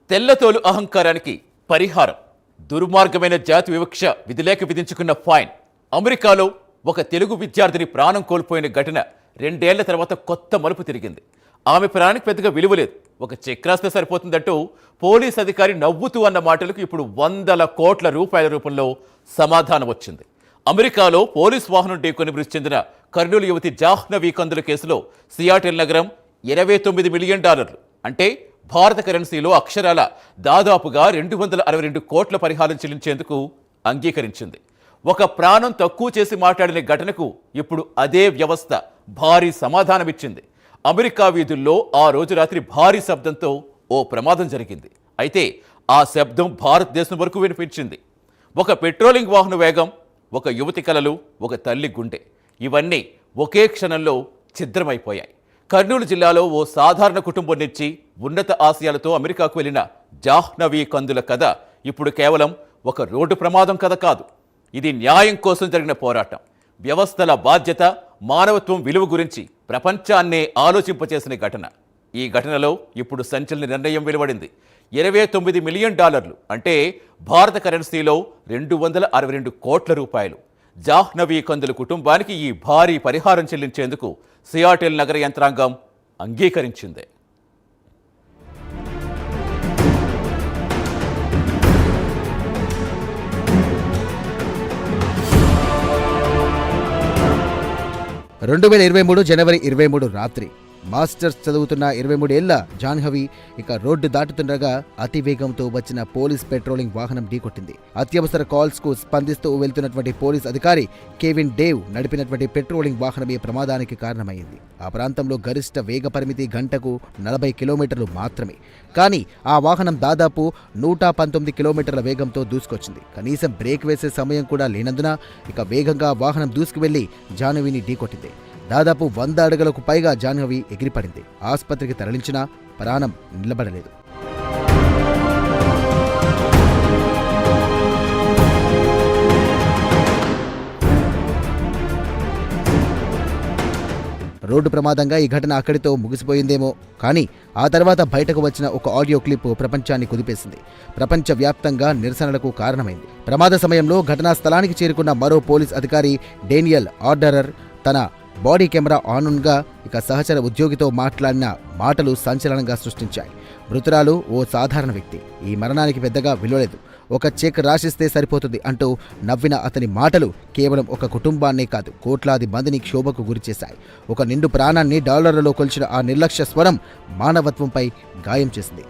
తెల్లతోలు అహంకారానికి పరిహారం. దుర్మార్గమైన జాతి వివక్ష విధిలేక విధించుకున్న ఫైన్. అమెరికాలో ఒక తెలుగు విద్యార్థిని ప్రాణం కోల్పోయిన ఘటన 2 ఏళ్ల తర్వాత కొత్త మలుపు తిరిగింది. ఆమె ప్రాణానికి పెద్దగా విలువ లేదు, ఒక చెక్ రాస్తే సరిపోతుందంటూ పోలీస్ అధికారి నవ్వుతూ అన్న మాటలకు ఇప్పుడు వందల కోట్ల రూపాయల రూపంలో సమాధానం వచ్చింది. అమెరికాలో పోలీస్ వాహనం ఢీకొని మృతి చెందిన కర్నూలు యువతి జాహ్నవి కందుల కేసులో సియాటిల్ నగరం $29 మిలియన్, అంటే భారత కరెన్సీలో అక్షరాల దాదాపుగా 262 కోట్ల పరిహారం చెల్లించేందుకు అంగీకరించింది. ఒక ప్రాణం తక్కువ చేసి మాట్లాడిన ఘటనకు ఇప్పుడు అదే వ్యవస్థ భారీ సమాధానమిచ్చింది. అమెరికా వీధుల్లో ఆ రోజు రాత్రి భారీ శబ్దంతో ఓ ప్రమాదం జరిగింది. అయితే ఆ శబ్దం భారతదేశం వరకు వినిపించింది. ఒక పెట్రోలింగ్ వాహన వేగం, ఒక యువతి కలలు, ఒక తల్లి గుండె, ఇవన్నీ ఒకే క్షణంలో ఛిద్రమైపోయాయి. కర్నూలు జిల్లాలో ఓ సాధారణ కుటుంబం నుంచి ఉన్నత ఆశయాలతో అమెరికాకు వెళ్లిన జాహ్నవి కందుల కథ ఇప్పుడు కేవలం ఒక రోడ్డు ప్రమాదం కథ కాదు. ఇది న్యాయం కోసం జరిగిన పోరాటం, వ్యవస్థల బాధ్యత, మానవత్వం విలువ గురించి ప్రపంచాన్నే ఆలోచింపచేసిన ఘటన. ఈ ఘటనలో ఇప్పుడు సంచలన నిర్ణయం వెలువడింది. $29 మిలియన్, అంటే భారత కరెన్సీలో 262 కోట్ల రూపాయలు. జాహ్నవి కందుల కుటుంబానికి ఈ భారీ పరిహారం చెల్లించేందుకు సియాటిల్ నగర యంత్రాంగం అంగీకరించింది. జనవరి 23 రాత్రి మాస్టర్స్ చదువుతున్న 23 ఏళ్ల జాహ్నవి ఇక రోడ్డు దాటుతుండగా అతివేగంతో వచ్చిన పోలీస్ పెట్రోలింగ్ వాహనం ఢీకొట్టింది. అత్యవసర కాల్స్ కు స్పందిస్తూ వెళ్తున్నటువంటి పోలీస్ అధికారి కెవిన్ డేవ్ నడిపినటువంటి పెట్రోలింగ్ వాహనమే ప్రమాదానికి కారణమైంది. ఆ ప్రాంతంలో గరిష్ట వేగ పరిమితి గంటకు 40 కిలోమీటర్లు మాత్రమే. కానీ ఆ వాహనం దాదాపు 119 కిలోమీటర్ల వేగంతో దూసుకొచ్చింది. కనీసం బ్రేక్ వేసే సమయం కూడా లేనందున ఇక వేగంగా వాహనం దూసుకువెళ్లి జాహ్నవిని ఢీకొట్టింది. దాదాపు 100 అడుగులకు పైగా జాహ్నవి ఎగిరిపడింది. ఆసుపత్రికి తరలించినా ప్రాణం నిలబడలేదు. రోడ్డు ప్రమాదంగా ఈ ఘటన అక్కడితో ముగిసిపోయిందేమో, కానీ ఆ తర్వాత బయటకు వచ్చిన ఒక ఆడియో క్లిప్ ప్రపంచాన్ని కుదిపేసింది. ప్రపంచవ్యాప్తంగా నిరసనలకు కారణమైంది. ప్రమాద సమయంలో ఘటనా స్థలానికి చేరుకున్న మరో పోలీస్ అధికారి డేనియల్ ఆర్డరర్ తన బాడీ కెమెరా ఆన్గా ఇక సహచర ఉద్యోగితో మాట్లాడిన మాటలు సంచలనంగా సృష్టించాయి. మృతురాలు ఓ సాధారణ వ్యక్తి, ఈ మరణానికి పెద్దగా విలువలేదు, ఒక చెక్ రాసిస్తే సరిపోతుంది అంటూ నవ్విన అతని మాటలు కేవలం ఒక కుటుంబాన్నే కాదు, కోట్లాది మందిని క్షోభకు గురిచేశాయి. ఒక నిండు ప్రాణాన్ని డాలర్లలో కొలిచిన ఆ నిర్లక్ష్య స్వరం మానవత్వంపై గాయం చేసింది.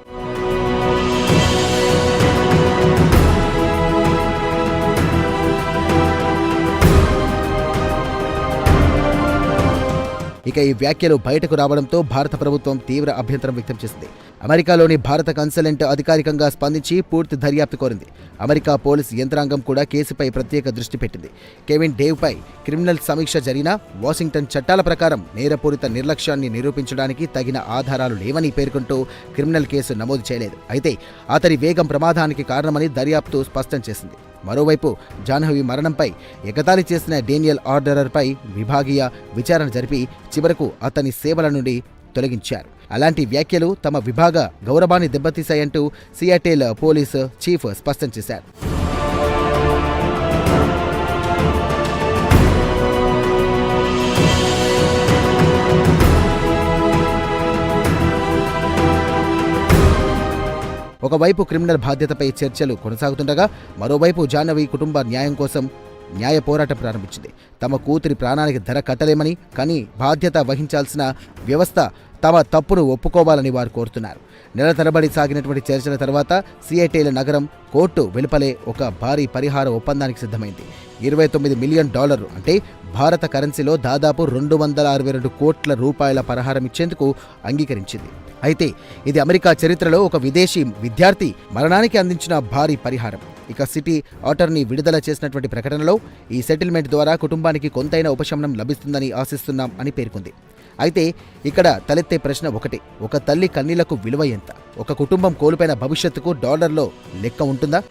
ఇక ఈ వ్యాఖ్యలు బయటకు రావడంతో భారత ప్రభుత్వం తీవ్ర అభ్యంతరం వ్యక్తం చేసింది. అమెరికాలోని భారత కన్సలెంట్ అధికారికంగా స్పందించి పూర్తి దర్యాప్తు కోరింది. అమెరికా పోలీసు యంత్రాంగం కూడా కేసుపై ప్రత్యేక దృష్టి పెట్టింది. కెవిన్ డేవ్పై క్రిమినల్ సమీక్ష జరిగినా వాషింగ్టన్ చట్టాల ప్రకారం నేరపూరిత నిర్లక్ష్యాన్ని నిరూపించడానికి తగిన ఆధారాలు లేవని పేర్కొంటూ క్రిమినల్ కేసు నమోదు చేయలేదు. అయితే అతని వేగం ప్రమాదానికి కారణమని దర్యాప్తు స్పష్టం చేసింది. మరోవైపు జాహ్నవి మరణంపై ఎగతాళి చేసిన డేనియల్ ఆర్డరర్పై విభాగీయ విచారణ జరిపి చివరకు అతని సేవల నుండి తొలగించారు. అలాంటి వ్యాఖ్యలు తమ విభాగ గౌరవాన్ని దెబ్బతీశాయంటూ సియాటిల్ పోలీసు చీఫ్ స్పష్టం చేశారు. ఒకవైపు క్రిమినల్ బాధ్యతపై చర్చలు కొనసాగుతుండగా మరోవైపు జాహ్నవి కుటుంబ న్యాయం కోసం న్యాయ పోరాటం ప్రారంభించింది. తమ కూతురి ప్రాణానికి ధర కట్టలేమని, కానీ బాధ్యత వహించాల్సిన వ్యవస్థ తమ తప్పును ఒప్పుకోవాలని వారు కోరుతున్నారు. నెల తరబడి సాగినటువంటి చర్చల తర్వాత సియాటిల్ నగరం కోర్టు వెలుపలే ఒక భారీ పరిహార ఒప్పందానికి సిద్ధమైంది. $29 మిలియన్, అంటే భారత కరెన్సీలో దాదాపు 262 కోట్ల రూపాయల పరిహారం ఇచ్చేందుకు అంగీకరించింది. అయితే ఇది అమెరికా చరిత్రలో ఒక విదేశీ విద్యార్థి మరణానికి అందించిన భారీ పరిహారం. ఇక సిటీ అటార్నీ విడుదల చేసినటువంటి ప్రకటనలో ఈ సెటిల్మెంట్ ద్వారా కుటుంబానికి కొంతైనా ఉపశమనం లభిస్తుందని ఆశిస్తున్నాం అని పేర్కొంది. అయితే ఇక్కడ తలెత్తే ప్రశ్న ఒకటే, ఒక తల్లి కన్నీళ్లకు విలువ ఎంత? ఒక కుటుంబం కోల్పోయిన భవిష్యత్తుకు డాలర్లో లెక్క ఉంటుందా?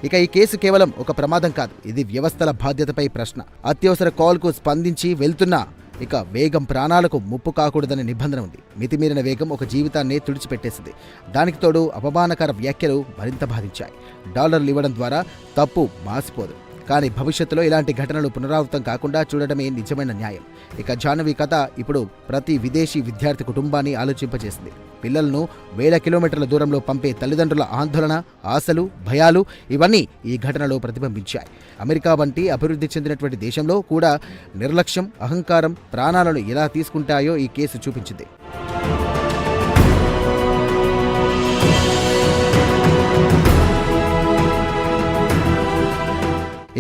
ఇక ఈ కేసు కేవలం ఒక ప్రమాదం కాదు, ఇది వ్యవస్థల బాధ్యతపై ప్రశ్న. అత్యవసర కాల్కు స్పందించి వెళ్తున్నా ఇక వేగం ప్రాణాలకు ముప్పు కాకూడదనే నిబంధన ఉంది. మితిమీరిన వేగం ఒక జీవితాన్ని తుడిచిపెట్టేసింది. దానికి తోడు అపమానకర వ్యాఖ్యలు మరింత బాధించాయి. డాలర్లు ఇవ్వడం ద్వారా తప్పు మాసిపోదు, కానీ భవిష్యత్తులో ఇలాంటి ఘటనలు పునరావృతం కాకుండా చూడడమే నిజమైన న్యాయం. ఇక జాహ్నవి కథ ఇప్పుడు ప్రతి విదేశీ విద్యార్థి కుటుంబాన్ని ఆలోచింపజేసింది. పిల్లలను వేల కిలోమీటర్ల దూరంలో పంపే తల్లిదండ్రుల ఆందోళన, ఆశలు, భయాలు ఇవన్నీ ఈ ఘటనలో ప్రతిబింబించాయి. అమెరికా వంటి అభివృద్ధి చెందినటువంటి దేశంలో కూడా నిర్లక్ష్యం, అహంకారం ప్రాణాలను ఎలా తీసుకుంటాయో ఈ కేసు చూపించింది.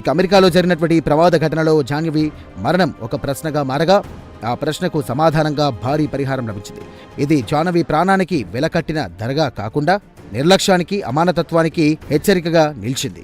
ఇక అమెరికాలో జరిగినటువంటి ఈ ప్రమాద ఘటనలో జాహ్నవి మరణం ఒక ప్రశ్నగా మారగా, ఆ ప్రశ్నకు సమాధానంగా భారీ పరిహారం లభించింది. ఇది జాహ్నవి ప్రాణానికి వెలకట్టిన ధరగా కాకుండా నిర్లక్ష్యానికి, అమానతత్వానికి హెచ్చరికగా నిలిచింది.